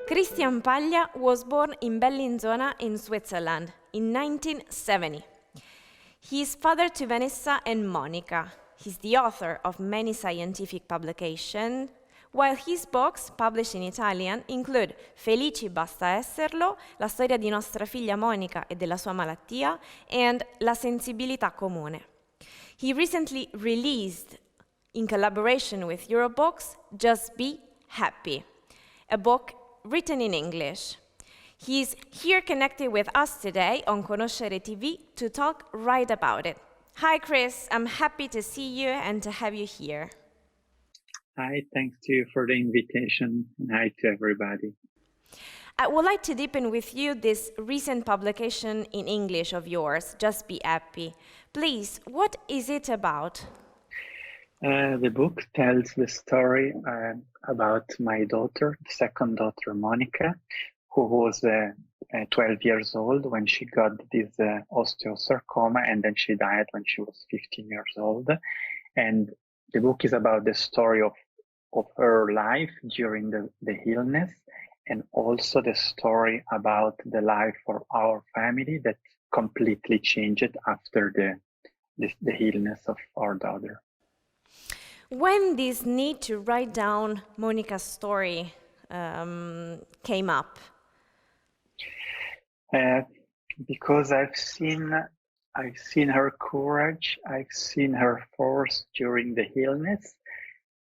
Christian Paglia was born in Bellinzona in Switzerland in 1970. He is father to Vanessa and Monica. He's the author of many scientific publications, while his books, published in Italian, include Felici basta esserlo, la storia di nostra figlia Monica e della sua malattia, and La sensibilità comune. He recently released, in collaboration with Eurobooks, Just Be Happy, a book written in English. He's here connected with us today on Conoscere TV to talk right about it. Hi, Chris. I'm happy to see you and to have you here. Hi, thanks to you for the invitation, and hi to everybody. I would like to deepen with you this recent publication in English of yours, Just Be Happy. Please, what is it about? The book tells the story about my daughter, the second daughter, Monica, who was 12 years old when she got this osteosarcoma, and then she died when she was 15 years old. And the book is about the story of her life during the illness, and also the story about the life for our family that completely changed after the illness of our daughter. When this need to write down Monica's story came up? Because I've seen her courage, I've seen her force during the illness.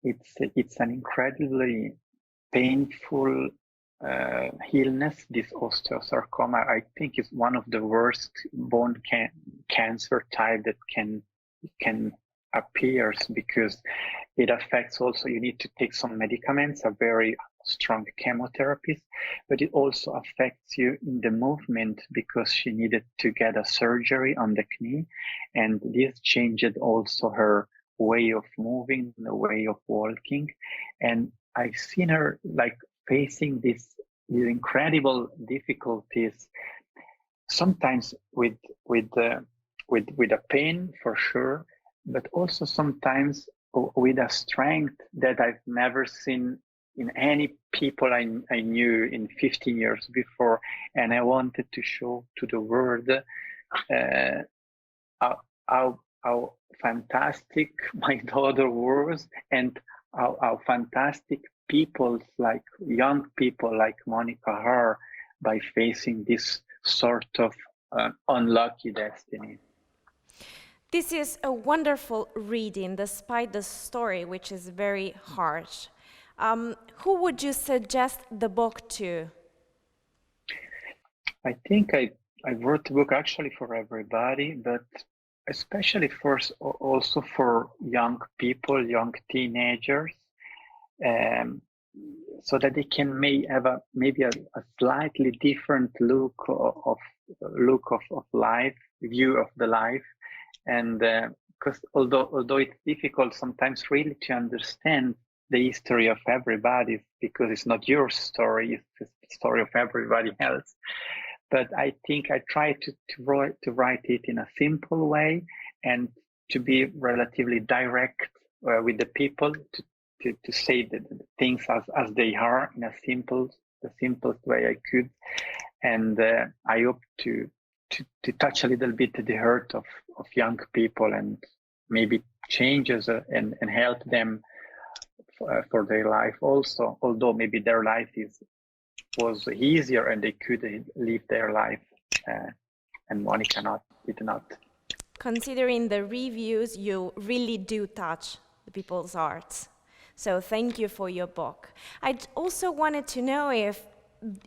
It's an incredibly painful illness. This osteosarcoma, I think, is one of the worst bone cancer type that can appears, because it affects also, you need to take some medicaments, a very strong chemotherapies, but it also affects you in the movement, because she needed to get a surgery on the knee, and this changed also her way of moving, the way of walking. And I've seen her like facing these incredible difficulties, sometimes with a pain for sure, but also sometimes with a strength that I've never seen in any people I knew in 15 years before. And I wanted to show to the world how fantastic my daughter was, and how fantastic people, like young people like Monica are, by facing this sort of unlucky destiny. This is a wonderful reading, despite the story, which is very harsh. Who would you suggest the book to? I think I wrote the book actually for everybody, but especially also for young people, young teenagers, so that they can have maybe a slightly different look of life, view of the life. And because although it's difficult sometimes really to understand the history of everybody, because it's not your story, it's the story of everybody else. But I think I try to write it in a simple way, and to be relatively direct with the people, to say the things as they are in the simplest way I could. And I hope to touch a little bit the heart of young people, and maybe changes and help them for their life also, although maybe their life was easier and they could live their life, and Monica did not. Considering the reviews, you really do touch the people's hearts. So thank you for your book. I also wanted to know if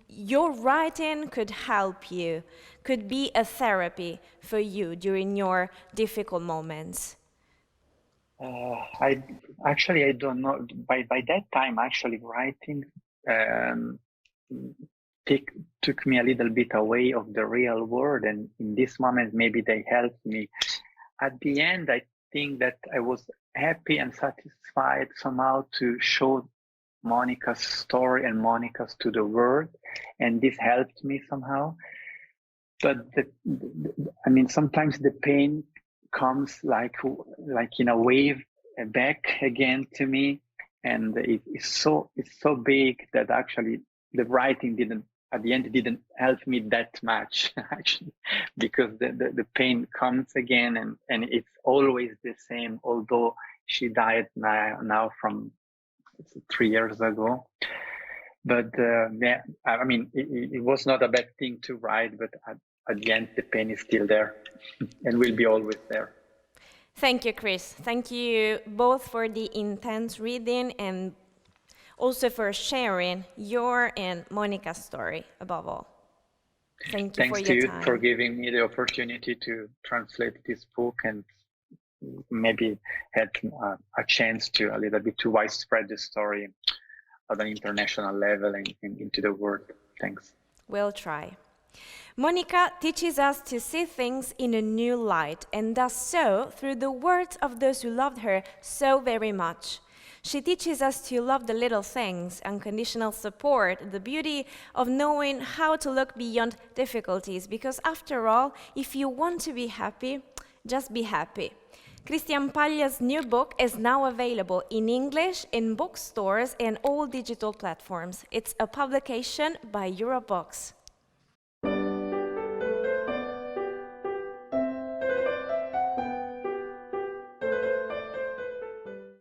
your writing could help you, could be a therapy for you during your difficult moments. I don't know. By that time, actually writing took me a little bit away of the real world, and in this moment maybe they helped me. At the end, I think that I was happy and satisfied somehow to show Monica's story and Monica's to the world, and this helped me somehow. But I mean, sometimes the pain comes like in a wave back again to me, and it's so big that actually the writing at the end didn't help me that much actually, because the pain comes again, and it's always the same, although she died now from 3 years ago. But yeah, I mean, it was not a bad thing to write, but at the end, the pain is still there and will be always there. Thank you, Chris. Thank you both for the intense reading and also for sharing your and Monica's story above all. Thank you Thanks for to your you time. for giving me the opportunity to translate this book and maybe had a chance to a little bit to widespread the story at an international level and into the world. Thanks. We'll try. Monica teaches us to see things in a new light, and does so through the words of those who loved her so very much. She teaches us to love the little things, unconditional support, the beauty of knowing how to look beyond difficulties, because after all, if you want to be happy, just be happy. Christian Paglia's new book is now available in English in bookstores and all digital platforms. It's a publication by Eurobox.